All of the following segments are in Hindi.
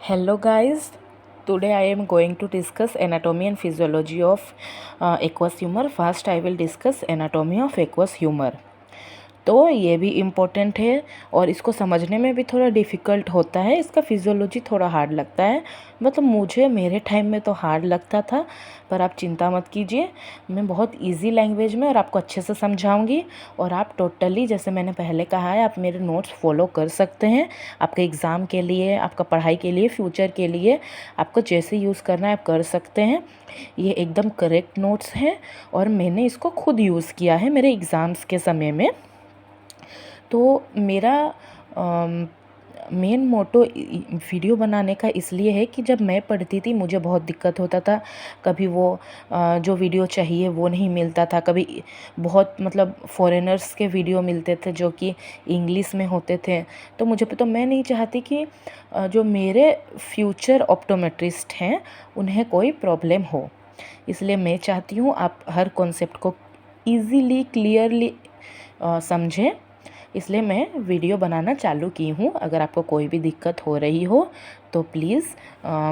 Hello guys, today I am going to discuss anatomy and physiology of aqueous humor. First I will discuss anatomy of aqueous humor. तो ये भी इम्पोर्टेंट है और इसको समझने में भी थोड़ा डिफ़िकल्ट होता है। इसका फिजियोलॉजी थोड़ा हार्ड लगता है, मतलब मुझे मेरे टाइम में तो हार्ड लगता था, पर आप चिंता मत कीजिए, मैं बहुत इजी लैंग्वेज में और आपको अच्छे से समझाऊंगी। और आप टोटली, जैसे मैंने पहले कहा है, आप मेरे नोट्स फॉलो कर सकते हैं। आपके एग्ज़ाम के लिए, आपका पढ़ाई के लिए, फ्यूचर के लिए आपको जैसे यूज़ करना है आप कर सकते हैं। ये एकदम करेक्ट नोट्स हैं और मैंने इसको खुद यूज़ किया है मेरे एग्ज़ाम्स के समय में। तो मेरा मेन मोटो वीडियो बनाने का इसलिए है कि जब मैं पढ़ती थी मुझे बहुत दिक्कत होता था। कभी वो जो वीडियो चाहिए वो नहीं मिलता था, कभी बहुत मतलब फॉरेनर्स के वीडियो मिलते थे जो कि इंग्लिश में होते थे। तो मैं नहीं चाहती कि जो मेरे फ्यूचर ऑप्टोमेट्रिस्ट हैं उन्हें कोई प्रॉब्लम हो। इसलिए मैं चाहती हूँ आप हर कॉन्सेप्ट को ईज़िली क्लियरली समझें। इसलिए मैं वीडियो बनाना चालू की हूँ। अगर आपको कोई भी दिक्कत हो रही हो तो प्लीज़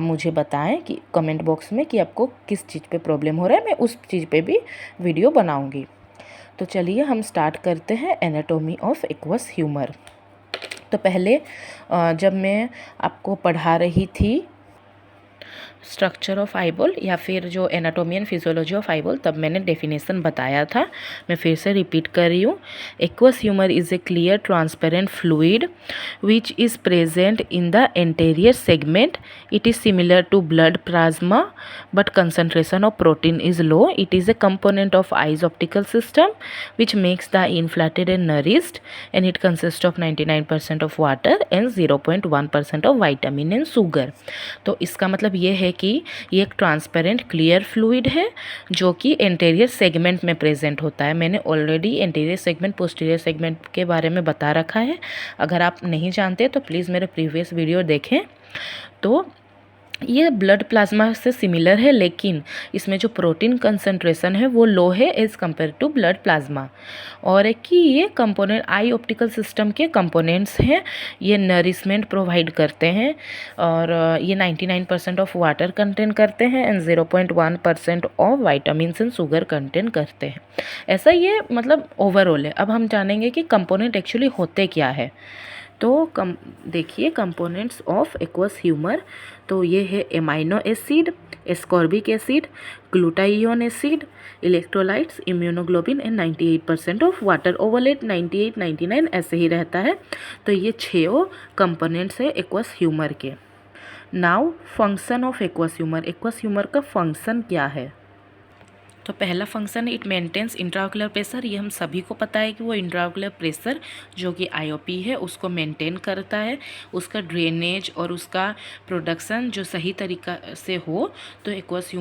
मुझे बताएं कि कमेंट बॉक्स में कि आपको किस चीज़ पे प्रॉब्लम हो रहा है, मैं उस चीज़ पे भी वीडियो बनाऊंगी। तो चलिए हम स्टार्ट करते हैं एनाटॉमी ऑफ एक्वस ह्यूमर। तो पहले जब मैं आपको पढ़ा रही थी स्ट्रक्चर ऑफ आईबॉल या फिर जो anatomy and physiology of eyeball, तब मैंने डेफिनेशन बताया था। मैं फिर से रिपीट कर रही हूँ। Aqueous humour is a clear transparent fluid which is present in the anterior segment. It is similar to blood plasma but concentration of protein is low. It is a component of eye's optical system which makes the eye inflated and nourished, and it consists of 99% of water and 0.1% of vitamin and sugar. तो इसका मतलब ये है कि ये एक ट्रांसपेरेंट क्लियर फ्लूइड है जो कि एंटेरियर सेगमेंट में प्रेजेंट होता है। मैंने already anterior segment posterior segment के बारे में बता रखा है। अगर आप नहीं जानते तो प्लीज़ मेरे प्रीवियस वीडियो देखें। तो ये ब्लड प्लाज्मा से सिमिलर है, लेकिन इसमें जो प्रोटीन कंसंट्रेशन है वो लो है as compare to blood plasma. और एक कि ये कंपोनेंट आई ऑप्टिकल सिस्टम के कंपोनेंट्स हैं। ये नरिशमेंट प्रोवाइड करते हैं और ये 99% ऑफ वाटर कंटेन करते हैं and 0.1% of vitamins and sugar contain करते हैं। ऐसा ये मतलब ओवरऑल है। अब हम जानेंगे कि कंपोनेंट एक्चुअली होते क्या है। तो देखिए कंपोनेंट्स ऑफ एक्वस ह्यूमर। तो ये है amino acid, ascorbic acid, glutathione acid, electrolytes, immunoglobin and 98% of water. ओवरलेट 98, 99 ऐसे ही रहता है। तो ये 6 कंपोनेंट्स है एक्वस ह्यूमर के। Now function of aqueous humour. Aqueous humour का फंक्शन क्या है? तो पहला फंक्शन है इट मेंटेन्स इंट्राओकुलर प्रेशर। ये हम सभी को पता है कि वो इंट्राओकुलर प्रेशर जो कि आईओपी है उसको मेंटेन करता है। उसका ड्रेनेज और उसका प्रोडक्शन जो सही तरीका से हो तो एक्वस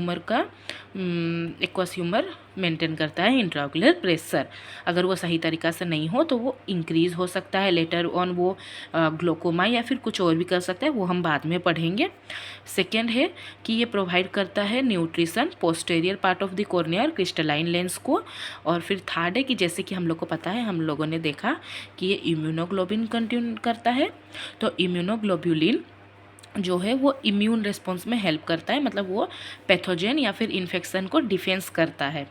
ह्यूमर मेंटेन करता है इंट्राओकुलर प्रेशर। अगर वो सही तरीका से नहीं हो तो वो इंक्रीज़ हो सकता है, लेटर ऑन वो ग्लोकोमा या फिर कुछ और भी कर सकता है, वो हम बाद में पढ़ेंगे। सेकेंड है कि ये प्रोवाइड करता है nutrition posterior part of the cornea और क्रिस्टलाइन लेंस को। और फिर थर्ड है कि जैसे कि हम लोग को पता है, हम लोगों ने देखा कि ये इम्यूनोग्लोबिन कंटेन करता है। तो इम्यूनोग्लोब्यूलिन जो है वो इम्यून रिस्पॉन्स में हेल्प करता है, मतलब वो पैथोजन या फिर इन्फेक्शन को डिफेंस करता है।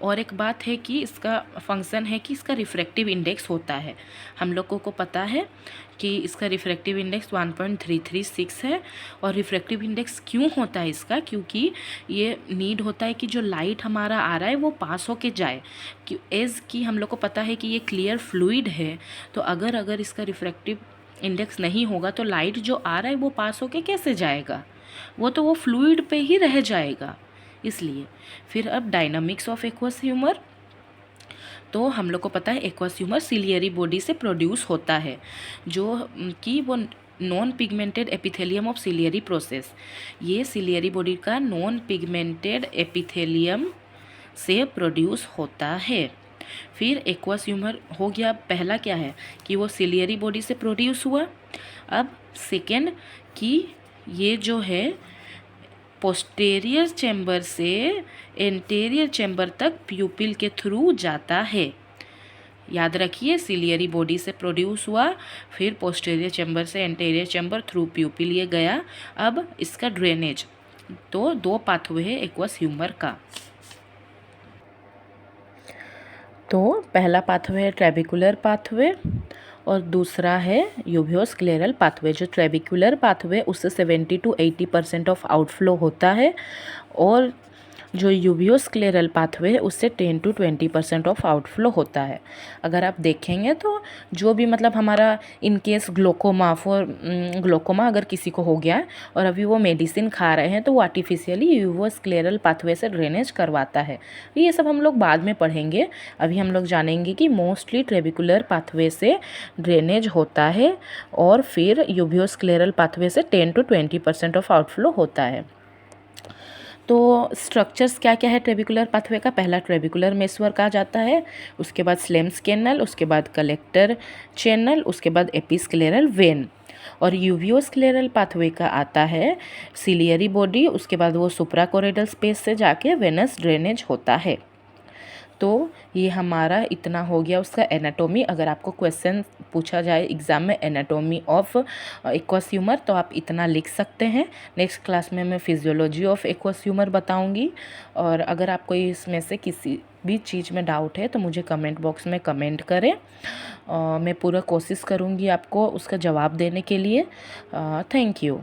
और एक बात है कि इसका फंक्शन है कि इसका रिफ्रैक्टिव इंडेक्स होता है। हम लोगों को पता है कि इसका रिफ्रैक्टिव इंडेक्स 1.336 है। और रिफ्रैक्टिव इंडेक्स क्यों होता है इसका? क्योंकि ये नीड होता है कि जो लाइट हमारा आ रहा है वो पास होके जाए। एज़ कि हम लोग को पता है कि ये क्लियर फ्लूइड है, तो अगर इसका रिफ्रैक्टिव इंडेक्स नहीं होगा तो लाइट जो आ रहा है वो पास होके कैसे जाएगा? वो फ्लूइड पे ही रह जाएगा। इसलिए फिर अब डायनामिक्स ऑफ एक्वस ह्यूमर। तो हम लोग को पता है एक्वस ह्यूमर सिलियरी बॉडी से प्रोड्यूस होता है, जो कि वो non pigmented epithelium of ciliary process. ये सिलियरी बॉडी का नॉन पिगमेंटेड एपिथेलियम से प्रोड्यूस होता है। फिर एक्वस ह्यूमर हो गया, पहला क्या है कि वो सिलियरी बॉडी से प्रोड्यूस हुआ। अब सेकेंड कि ये जो है पोस्टेरियर चैम्बर से एंटेरियर चैम्बर तक प्यूपिल के थ्रू जाता है। याद रखिए, सिलियरी बॉडी से प्रोड्यूस हुआ, फिर पोस्टीरियर चैम्बर से एंटीरियर चैम्बर थ्रू प्यूपिल ये गया। अब इसका ड्रेनेज, तो दो पाथवे है एक्वस ह्यूमर का। तो पहला पाथवे है ट्रेबिकुलर पाथवे और दूसरा है यूबियोस्क्लेरल पाथवे। जो ट्रेबिकुलर पाथवे उससे 70 to 80% ऑफ आउटफ्लो होता है और जो यूबियोस्क्लेरल पाथवे है उससे 10 to 20% ऑफ आउटफ्लो होता है। अगर आप देखेंगे तो जो भी मतलब हमारा इन केस ग्लोकोमा अगर किसी को हो गया है और अभी वो मेडिसिन खा रहे हैं तो वो आर्टिफिशियली यूबियोस्क्लेरल पाथवे से ड्रेनेज करवाता है। ये सब हम लोग बाद में पढ़ेंगे। अभी हम लोग जानेंगे कि मोस्टली ट्रेबिकुलर पाथवे से ड्रेनेज होता है और फिर यूबियोस्क्लेरल पाथवे से 10 to 20% ऑफ आउटफ्लो होता है। तो स्ट्रक्चर्स क्या क्या है ट्रेबिकुलर पाथवे का? पहला ट्रेबिकुलर मेसवर्क आ जाता है, उसके बाद स्लेम्स कैनल, उसके बाद कलेक्टर चैनल, उसके बाद एपिस्क्लेरल वेन। और यूवियोस्क्लेरल पाथवे का आता है सिलियरी बॉडी, उसके बाद वो सुप्राकोरेडल स्पेस से जाके वेनस ड्रेनेज होता है। तो ये हमारा इतना हो गया उसका एनाटॉमी। अगर आपको क्वेश्चन पूछा जाए एग्ज़ाम में एनाटॉमी ऑफ एक्वस ह्यूमर तो आप इतना लिख सकते हैं। नेक्स्ट क्लास में मैं फिजियोलॉजी ऑफ एक्वस ह्यूमर बताऊंगी। और अगर आपको इसमें से किसी भी चीज़ में डाउट है तो मुझे कमेंट बॉक्स में कमेंट करें। मैं पूरा कोशिश करूंगी आपको उसका जवाब देने के लिए। Thank you.